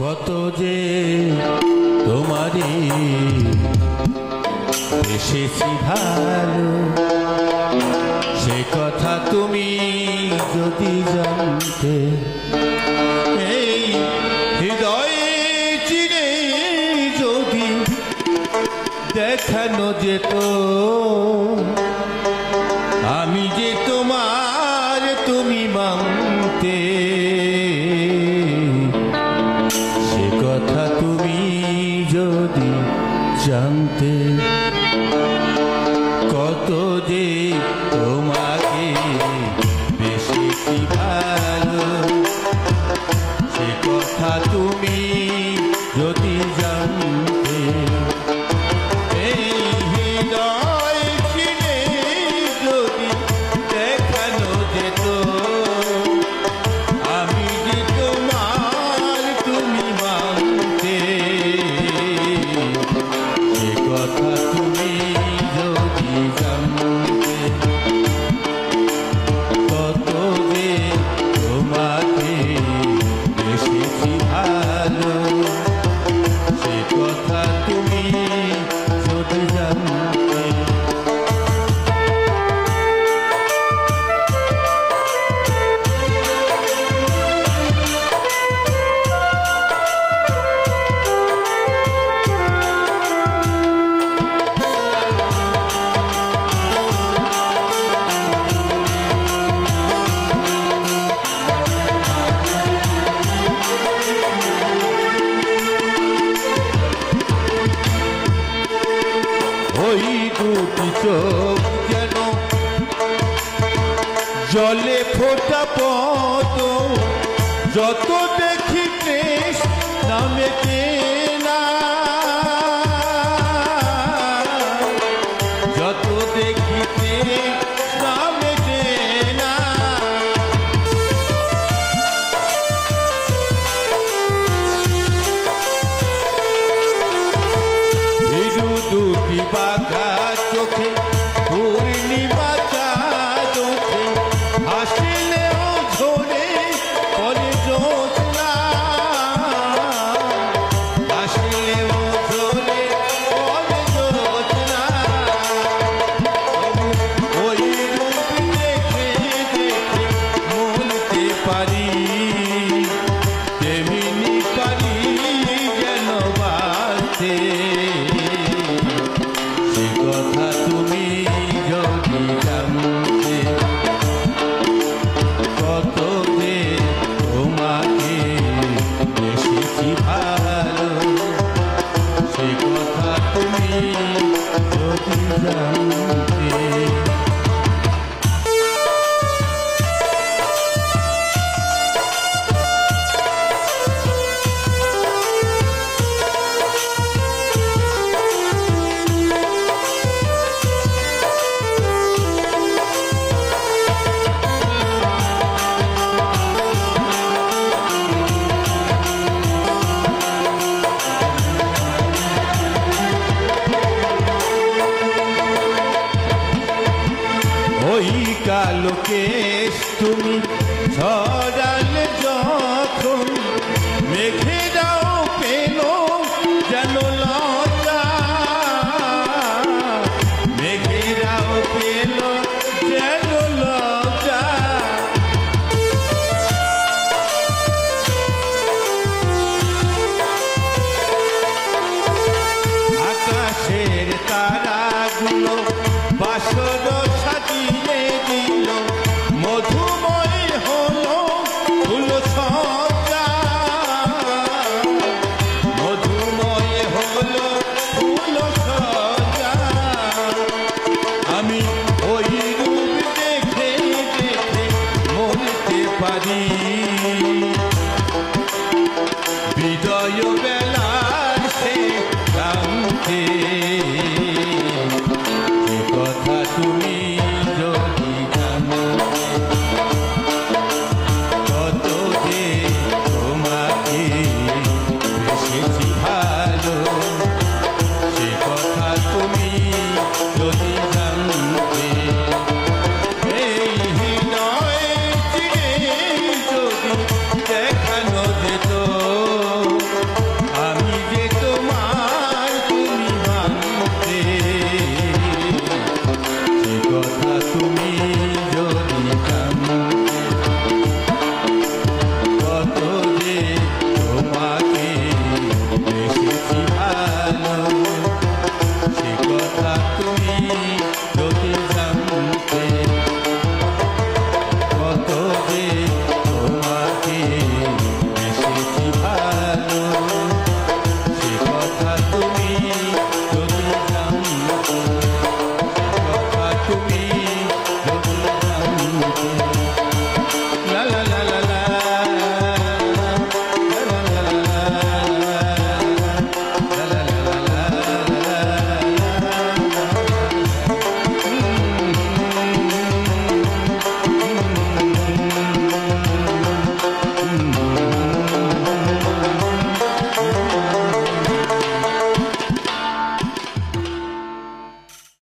কত যে তোমারই এসেছি ভালো, সে কথা তুমি যদি জানতে, এই হৃদয়ে চিরে যদি দেখানো যেত আমি যে তোমার, তুমি মানতে, সে কথা তুমি যদি জানতে। কত যে তোমাকে বেশি ভালো, সে কথা তুমি যদি জানতে, এই হৃদয় চিনে যদি দেখানো যেত আমি যে তোমার, তুমি মানতে, সে কথা তুমি যদি জানতে। কত যে তোমাকে বেশি ভালো, সে কথা তুমি যদি জানতে। ওই দুটি চোখ যেন জলে ফোটা পদ্ম, যত দেখি কৃষ্ণ নামেতে না, যত দেখি কৃষ্ণ নামেতে না। ভিড়ু দুটি বাঘা চোখে পূর্ণিমা চোখে হাসিলেও ঝরে পরে জ্যোৎস্না, হাসিলেও ঝরে পরে জ্যোৎস্না। ওই রূপ দেখে দেখে মনতে পারি, তেমনি পারি যেন বাঁচতে, সে কথা তুমি যদি জানতে। কত যে তোমাকে বেশি ভালো, সে কথা তুমি যদি জানতে। ওই কালো কেশ তুমি ছড়ালে যখন, মেঘেরাও পেল যেন লজ্জা, মেঘেরাও পেল যেন লজ্জা। আকাশের তারাগুলো বাসর সাজিয়ে দিল, মধুময় হলো ফুল সজ্জা, মধুময় হলো ফুল সজ্জা। আমি ওই রূপ দেখে দেখে মরতে পারি, বিজয় বেলার সে কান্তে, সে কথা তুমি যদি জানো। কত যে তোমাকে বেশি ভালো, সে কথা তুমি যদি জানতে। এই হৃদয় চিরে যদি দেখানো যেত